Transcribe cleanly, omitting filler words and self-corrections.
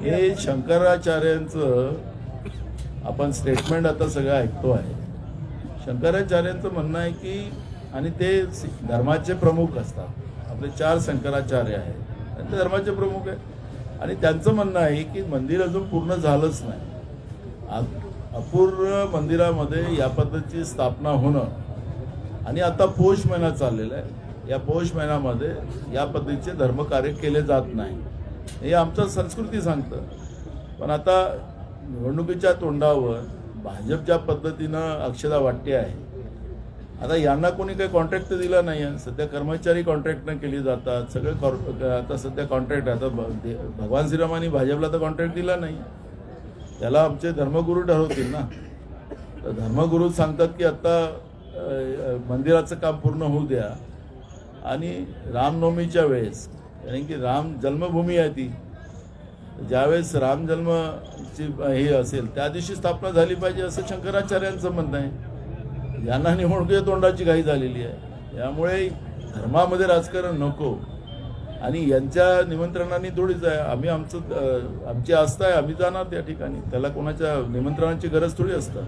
हे शंकराचार्यांचं आपण स्टेटमेंट आता सगळं ऐकतो आहे। शंकराचार्यांचं म्हणणं आहे की आणि ते धर्माचे प्रमुख असतात, आपले 4 शंकराचार्य आहेत आणि ते धर्माचे प्रमुख आहेत आणि त्यांचं म्हणणं आहे की मंदिर अजून पूर्ण झालंच नाही, अपूर्ण मंदिरामध्ये या पद्धतीची स्थापना होणं आणि आता पौष महिना चाललेला आहे, या पौष महिन्यामध्ये या पद्धतीचे धर्मकार्य केले जात नाही हे आमचं संस्कृती सांगतं। पण आता निवडणुकीच्या तोंडावर भाजप ज्या पद्धतीनं अक्षता वाटते आहे, आता यांना कोणी काही कॉन्ट्रॅक्ट दिला नाही आहे, सध्या कर्मचारी कॉन्ट्रॅक्टनं केली जातात सगळे। आता सध्या कॉन्ट्रॅक्ट आता भगवान श्रीरामांनी भाजपला तर कॉन्ट्रॅक्ट दिला नाही, त्याला आमचे धर्मगुरू ठरवतील ना। तर धर्मगुरू सांगतात की आता मंदिराचं काम पूर्ण होऊ द्या आणि रामनवमीच्या वेळेस, कारण की राम जन्मभूमी आहे ती, ज्यावेळेस राम जन्मची हे असेल त्या दिवशी स्थापना झाली पाहिजे असं शंकराचार्यांचं म्हणणं आहे। यांना निवडणुकीच्या तोंडाची घाई झालेली आहे, त्यामुळे धर्मामध्ये राजकारण नको आणि यांच्या निमंत्रणाने थोडीच आहे, आम्ही आमची आस्था आहे, आम्ही जाणार त्या ठिकाणी, त्याला कोणाच्या निमंत्रणाची गरज थोडी असतं।